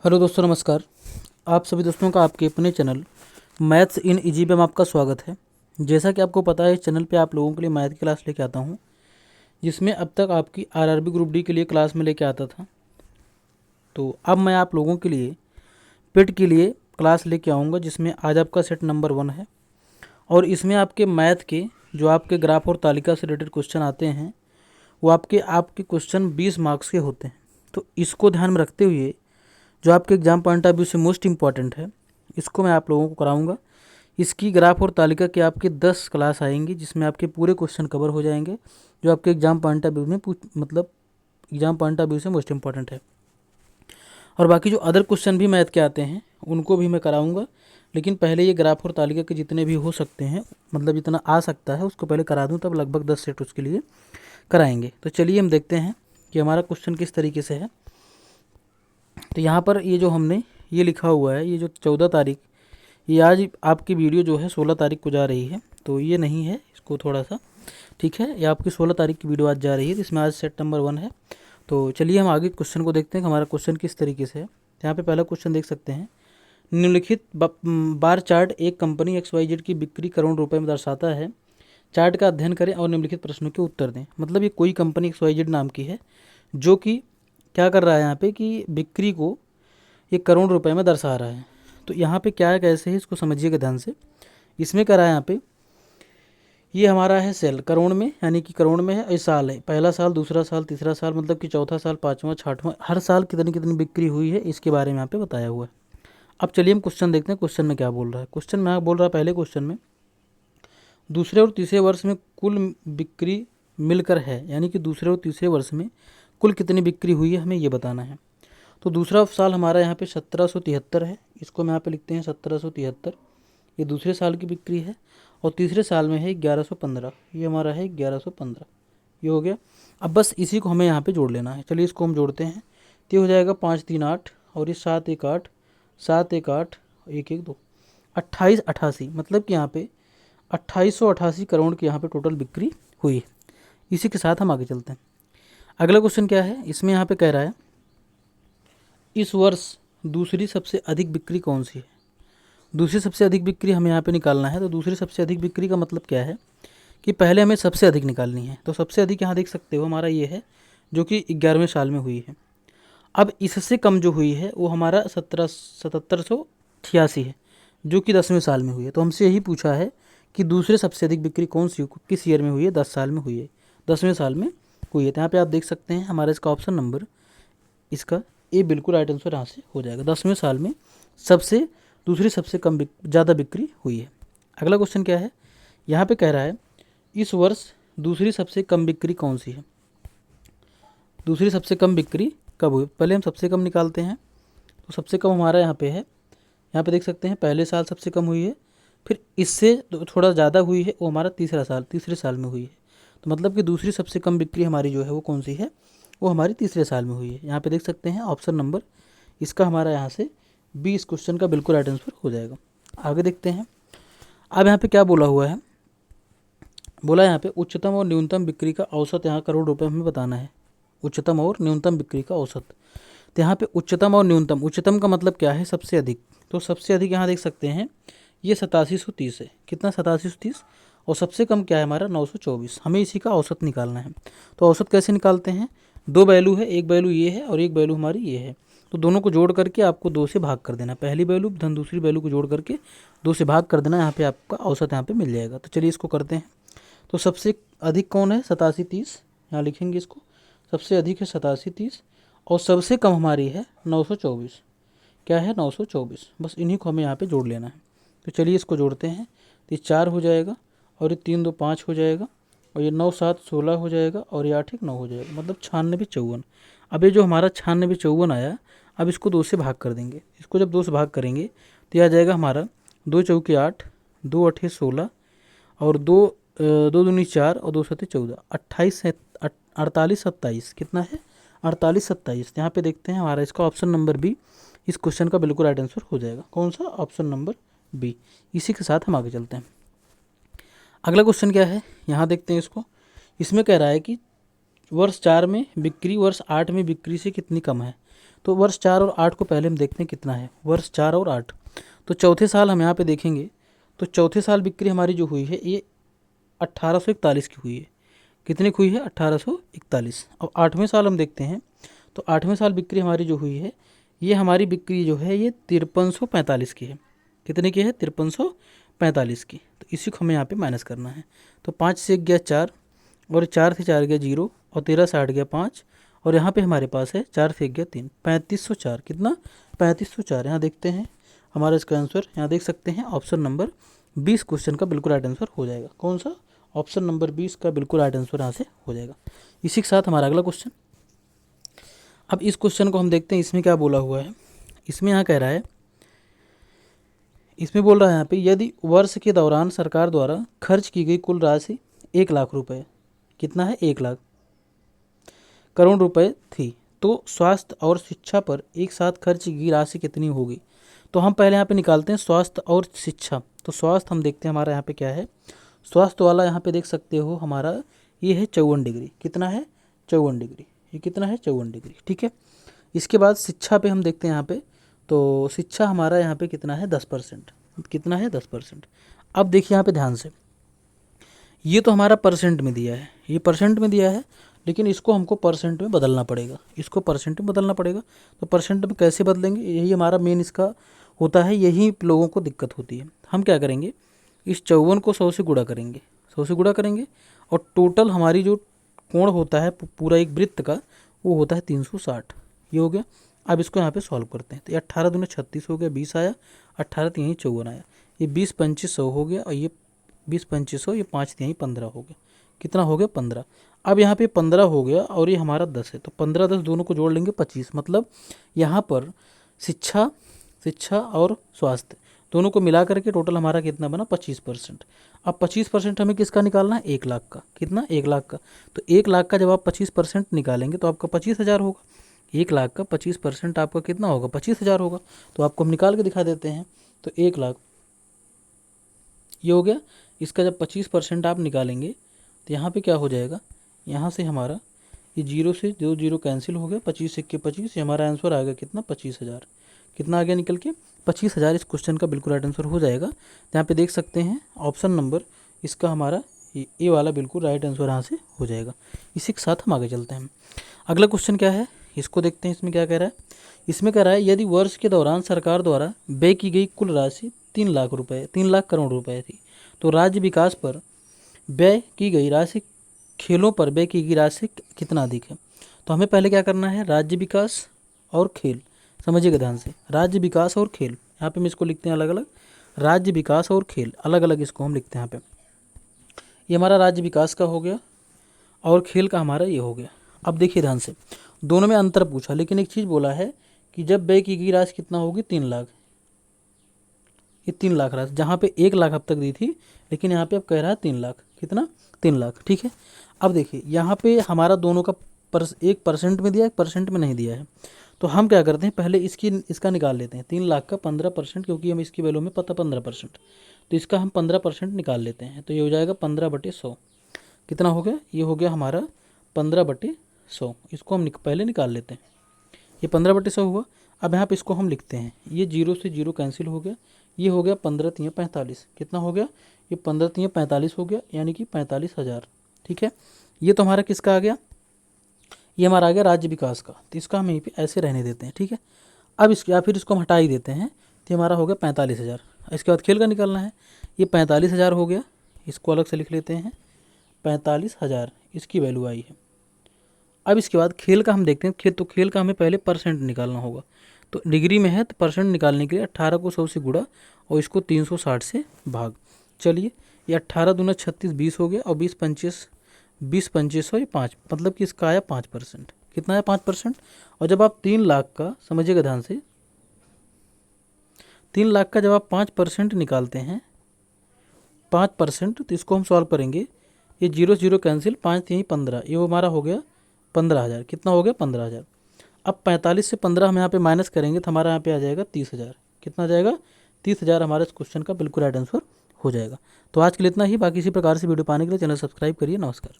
Hello दोस्तों, नमस्कार। आप सभी दोस्तों का आपके अपने चैनल मैथ्स इन इजी पे में आपका स्वागत है। जैसा कि आपको पता है, इस चैनल पे आप लोगों के लिए मैथ की क्लास लेके आता हूँ, जिसमें अब तक आपकी आरआरबी ग्रुप डी के लिए क्लास में लेके आता था। तो अब मैं आप लोगों के लिए पिट के लिए क्लास लेके आऊँगा, जिसमें आज आपका सेट नंबर 1 है। और इसमें आपके मैथ के जो आपके ग्राफ और तालिका से रिलेटेड क्वेश्चन आते हैं, वो आपके आपके क्वेश्चन 20 मार्क्स के होते हैं। तो इसको ध्यान में रखते हुए जो आपके एग्जाम पॉइंट ऑफ व्यू से मोस्ट इंपॉर्टेंट है, इसको मैं आप लोगों को कराऊंगा। इसकी ग्राफ और तालिका के आपके 10 क्लास आएंगी, जिसमें आपके पूरे क्वेश्चन कवर हो जाएंगे, जो आपके एग्जाम पॉइंट ऑफ व्यू में मतलब एग्जाम पॉइंट ऑफ व्यू से मोस्ट इंपॉर्टेंट है। और बाकी जो अदर क्वेश्चन भी मैथ के आते हैं, उनको भी मैं कराऊंगा। लेकिन पहले ये ग्राफ और तालिका के जितने भी हो सकते हैं, मतलब जितना आ सकता है, उसको पहले करा दूँ, तब लगभग 10 सेट उसके लिए कराएंगे। तो चलिए हम देखते हैं कि हमारा क्वेश्चन किस तरीके से है। तो यहाँ पर ये जो हमने ये लिखा हुआ है, ये जो 14 तारीख, ये आज आपकी वीडियो जो है 16 तारीख को जा रही है, तो ये नहीं है, इसको थोड़ा सा ठीक है। ये आपकी 16 तारीख की वीडियो आज जा रही है, जिसमें आज सेट नंबर 1 है। तो चलिए हम आगे क्वेश्चन को देखते हैं कि हमारा क्वेश्चन किस तरीके से है। यहाँ पे पहला क्वेश्चन देख सकते हैं, निम्नलिखित बार चार्ट एक कंपनी XYZ की बिक्री करोड़ रुपए में दर्शाता है। चार्ट का अध्ययन करें और निम्नलिखित प्रश्नों के उत्तर दें। मतलब ये कोई कंपनी XYZ नाम की है, जो कि क्या कर रहा है यहाँ पे कि बिक्री को ये करोड़ रुपए में दर्शा रहा है। तो यहाँ पे क्या है, कैसे है, इसको समझिएगा ध्यान से। इसमें क्या रहा है, यहाँ पे ये हमारा है सेल करोड़ में, यानी कि करोड़ में है। और साल है, पहला साल, दूसरा साल, तीसरा साल, मतलब कि चौथा साल, पाँचवा, छठवां, हर साल कितनी कितनी बिक्री हुई है, इसके बारे में यहाँ पे बताया हुआ है। अब चलिए हम क्वेश्चन देखते हैं, क्वेश्चन में क्या बोल रहा है। क्वेश्चन में बोल रहा है, पहले क्वेश्चन में दूसरे और तीसरे वर्ष में कुल बिक्री मिलकर है, यानी कि दूसरे और तीसरे वर्ष में कुल कितनी बिक्री हुई है, हमें ये बताना है। तो दूसरा साल हमारा यहाँ पे 1773 है, इसको हम यहाँ पे लिखते हैं 1773, ये दूसरे साल की बिक्री है। और तीसरे साल में है 1115, ये हमारा है 1115, ये हो गया। अब बस इसी को हमें यहाँ पे जोड़ लेना है। चलिए इसको हम जोड़ते हैं। तो ये हो जाएगा 5 3 8, और ये 7 1 8, 7 1 8, 1 1 2, 28 88, मतलब कि यहाँ पे 2888 करोड़ की यहाँ पे टोटल बिक्री हुई। इसी के साथ हम आगे चलते हैं। अगला क्वेश्चन क्या है, इसमें यहाँ पे कह रहा है, इस वर्ष दूसरी सबसे अधिक बिक्री कौन सी है। दूसरी सबसे अधिक बिक्री हमें यहाँ पे निकालना है। तो दूसरी सबसे अधिक बिक्री का मतलब क्या है कि पहले हमें सबसे अधिक निकालनी है। तो सबसे अधिक यहाँ देख सकते हो हमारा ये है, जो कि 11वें साल में हुई है। अब इससे कम जो हुई है वो हमारा 1788 है, जो कि 10वें साल में हुई है। तो हमसे यही पूछा है कि दूसरे सबसे अधिक बिक्री कौन सी, किस ईयर में हुई है, 10 साल में हुई है, 10वें साल में हुई है। तो यहाँ पे आप देख सकते हैं हमारा इसका ऑप्शन नंबर, इसका ए बिल्कुल राइट आंसर यहाँ से हो जाएगा। 10वें साल में सबसे दूसरी सबसे कम ज़्यादा बिक्री हुई है। अगला क्वेश्चन क्या है, यहाँ पे कह रहा है, इस वर्ष दूसरी सबसे कम बिक्री कौन सी है। दूसरी सबसे कम बिक्री कब हुई, पहले हम सबसे कम निकालते हैं। तो सबसे कम हमारा यहाँ पे है, यहाँ पे देख सकते हैं पहले साल सबसे कम हुई है, फिर इससे थोड़ा ज़्यादा हुई है, वो हमारा तीसरे साल में हुई है। तो मतलब कि दूसरी सबसे कम बिक्री हमारी जो है वो कौन सी है, वो हमारी तीसरे साल में हुई है। यहाँ पे देख सकते हैं ऑप्शन नंबर, इसका हमारा यहाँ से बी इस क्वेश्चन का बिल्कुल राइट आंसर हो जाएगा। आगे देखते हैं। अब यहाँ पे क्या बोला हुआ है, बोला यहाँ पे उच्चतम और न्यूनतम बिक्री का औसत यहाँ करोड़ रुपए में बताना है। उच्चतम और न्यूनतम बिक्री का औसत। तो यहाँ पे उच्चतम और न्यूनतम, उच्चतम का मतलब क्या है, सबसे अधिक। तो सबसे अधिक यहाँ देख सकते हैं ये 8730 है, कितना 8730, और सबसे कम क्या है हमारा 924। हमें इसी का औसत निकालना है। तो औसत कैसे निकालते हैं, दो वैल्यू है, एक वैल्यू ये है और एक वैल्यू हमारी ये है। तो दोनों को जोड़ करके आपको 2 से भाग कर देना, पहली वैल्यू धन दूसरी वैल्यू को जोड़ करके 2 से भाग कर देना, यहाँ पे आपका औसत यहाँ पे मिल जाएगा। तो चलिए इसको करते हैं। तो सबसे अधिक कौन है, 8730, यहाँ लिखेंगे इसको, सबसे अधिक है 8730, और सबसे कम हमारी है 924। क्या है, 924। बस इन्हीं को हमें यहाँ पे जोड़ लेना है। तो चलिए इसको जोड़ते हैं। तो ये 4 हो जाएगा, और ये 3 2 5 हो जाएगा, और ये 9 7 16 हो जाएगा, और ये 8 1 9 हो जाएगा, मतलब 96 54। अब ये जो हमारा 96 54 आया, अब इसको 2 से भाग कर देंगे। इसको जब 2 से भाग करेंगे तो ये आ जाएगा हमारा 2 चौके 8, 2 8 16, और 2 दूनी 4, और 2 7 14, 28 48 27, कितना है 48 27। यहाँ पे देखते हैं हमारा इसका ऑप्शन नंबर बी इस क्वेश्चन का बिल्कुल राइट आंसर हो जाएगा। कौन सा, ऑप्शन नंबर बी। इसी के साथ हम आगे चलते हैं। अगला क्वेश्चन क्या है, यहाँ देखते हैं इसको। इसमें कह रहा है कि वर्ष 4 में बिक्री वर्ष 8 में बिक्री से कितनी कम है। तो वर्ष 4 और 8 को पहले हम देखते हैं कितना है, वर्ष 4 और 8। तो चौथे साल हम यहाँ पे देखेंगे, तो चौथे साल बिक्री हमारी जो हुई है ये 1841 की हुई है। कितने की हुई है, 1841। अब 8वें साल हम देखते हैं, तो 8वें साल बिक्री हमारी जो हुई है, ये हमारी बिक्री जो है ये 5345 की है। कितने की है, 5345 की। तो इसी को हमें यहाँ पे माइनस करना है। तो 5 से गया 4, और 4 से 4 गया 0, और 13 से 8 गया 5, और यहाँ पे हमारे पास है 4 से गया 3, 3504। कितना, 3504। यहाँ देखते हैं हमारा इसका आंसर, यहाँ देख सकते हैं ऑप्शन नंबर 20 क्वेश्चन का बिल्कुल राइट आंसर हो जाएगा। कौन सा, ऑप्शन नंबर 20 का बिल्कुल राइट आंसर यहाँ से हो जाएगा। इसी के साथ हमारा अगला क्वेश्चन, अब इस क्वेश्चन को हम देखते हैं, इसमें क्या बोला हुआ है। इसमें यहाँ कह रहा है, इसमें बोल रहा है यहाँ पे, यदि वर्ष के दौरान सरकार द्वारा खर्च की गई कुल राशि 1 लाख रुपए, कितना है, 1 लाख करोड़ रुपए थी, तो स्वास्थ्य और शिक्षा पर एक साथ खर्च की राशि कितनी होगी। तो हम पहले यहाँ पे निकालते हैं स्वास्थ्य और शिक्षा। तो स्वास्थ्य हम देखते हैं हमारा यहाँ पे क्या है, स्वास्थ्य वाला यहाँ पे देख सकते हो हमारा ये है 54 डिग्री। कितना है, 54 डिग्री। ये कितना है, 54 डिग्री, ठीक है। इसके बाद शिक्षा पे हम देखते हैं यहाँ पे, तो शिक्षा हमारा यहाँ पे कितना है, 10%। कितना है, 10%। अब देखिए यहाँ पे ध्यान से, ये तो हमारा परसेंट में दिया है, ये परसेंट में दिया है, लेकिन इसको हमको परसेंट में बदलना पड़ेगा, इसको परसेंट में बदलना पड़ेगा। तो परसेंट में कैसे बदलेंगे, यही हमारा मेन इसका होता है, यही लोगों को दिक्कत होती है। हम क्या करेंगे, इस 54 को 100 से गुणा करेंगे, 100 से गुणा करेंगे, और टोटल हमारी जो कोण होता है पूरा एक वृत्त का, वो होता है 360। ये हो गया। अब इसको यहाँ पे सॉल्व करते हैं, तो ये 18 दूने 36 हो गया, 20 आया, 18 3 54 आया, ये 20 25 100 हो गया, और ये 20 25 100, ये 5 3 15 हो गया। कितना हो गया, 15। अब यहाँ पे 15 हो गया, और ये हमारा 10 है, तो 15 10 दोनों को जोड़ लेंगे 25। मतलब यहाँ पर शिक्षा और स्वास्थ्य दोनों को मिला करके टोटल हमारा कितना बना, 25%। अब 25% हमें किसका निकालना है, 1 लाख का। कितना, 1 लाख का। तो 1 लाख का जब आप 25% निकालेंगे तो आपका 25,000 होगा। 1 लाख का 25% आपका कितना होगा, 25,000 होगा। तो आपको हम निकाल के दिखा देते हैं। तो 1 लाख ये हो गया। इसका जब 25% आप निकालेंगे तो यहाँ पे क्या हो जाएगा, यहाँ से हमारा ये 0 से 2 0 कैंसिल हो गया, 25 1 25, ये हमारा आंसर आ गया कितना, 25,000। कितना आ गया निकल के, 25,000 इस क्वेश्चन का बिल्कुल राइट आंसर हो जाएगा। तो यहाँ पे देख सकते हैं ऑप्शन नंबर इसका हमारा ये वाला बिल्कुल राइट आंसर यहाँ से हो जाएगा। इसी के साथ हम आगे चलते हैं। अगला क्वेश्चन क्या है, इसको देखते हैं। इसमें क्या कह रहा है, इसमें कह रहा है यदि वर्ष के दौरान सरकार द्वारा व्यय की गई कुल राशि 3 लाख रुपए, 3 लाख करोड़ रुपए थी, तो राज्य विकास पर व्यय की गई राशि, खेलों पर व्यय की गई राशि कितना अधिक है। तो हमें पहले क्या करना है, राज्य विकास और खेल, समझिएगा ध्यान से, राज्य विकास और खेल। यहाँ पे हम इसको लिखते हैं अलग अलग, राज्य विकास और खेल अलग अलग इसको हम लिखते हैं यहाँ पे। ये हमारा राज्य विकास का हो गया, और खेल का हमारा ये हो गया। अब देखिए ध्यान से, दोनों में अंतर पूछा, लेकिन एक चीज़ बोला है कि जब व्यय की गई राशि कितना होगी, 3 लाख। ये 3 लाख राशि, जहाँ पे 1 लाख अब तक दी थी, लेकिन यहाँ पे अब कह रहा है 3 लाख। कितना, 3 लाख, ठीक है। अब देखिए यहाँ पे हमारा दोनों का एक परसेंट में दिया है, 1% में नहीं दिया है। तो हम क्या करते हैं, पहले इसका निकाल लेते हैं। 3 लाख का 15%, क्योंकि हम इसकी वैल्यू में पता 15%, तो इसका हम 15% निकाल लेते हैं। तो ये हो जाएगा 15/100। कितना हो गया, ये हो गया हमारा 15/100। इसको हम पहले निकाल लेते हैं। ये 15/100 हुआ। अब यहाँ पे इसको हम लिखते हैं, ये 0 से 0 कैंसिल हो गया, ये हो गया 15 3 45। कितना हो गया, ये 15 3 45 हो गया, यानी कि 45,000। ठीक है, ये तो हमारा किसका आ गया, ये हमारा आ गया राज्य विकास का। तो इसका हम यहीं पे ऐसे रहने देते हैं, ठीक है। अब इसके या फिर इसको हम हटा ही देते हैं, तो हमारा हो गया 45,000। इसके बाद खेल का निकालना है, ये 45,000 हो गया, इसको अलग से लिख लेते हैं, 45,000 इसकी वैल्यू आई है। अब इसके बाद खेल का हम देखते हैं, तो खेल का हमें पहले परसेंट निकालना होगा। तो डिग्री में है, तो परसेंट निकालने के लिए 18 को 100 से गुणा, और इसको 360 से भाग। चलिए, ये 18 दूना 36 20 हो गया, और 20 25 100, ये 5, मतलब कि इसका आया 5%। कितना आया, 5%। और जब आप 3 लाख का, समझिएगा ध्यान से, 3 लाख का जब आप 5% निकालते हैं, 5%, तो इसको हम सॉल्व करेंगे। ये 0 0 कैंसिल, 5 3 15, ये हमारा हो गया 15,000। कितना हो गया, 15,000। अब 45 से 15 हम यहाँ पे माइनस करेंगे, तो हमारा यहाँ पे आ जाएगा 30,000। कितना आ जाएगा, 30,000 हमारे इस क्वेश्चन का बिल्कुल राइट आंसर हो जाएगा। तो आज के लिए इतना ही। बाकी इसी प्रकार से वीडियो पाने के लिए चैनल सब्सक्राइब करिए। नमस्कार।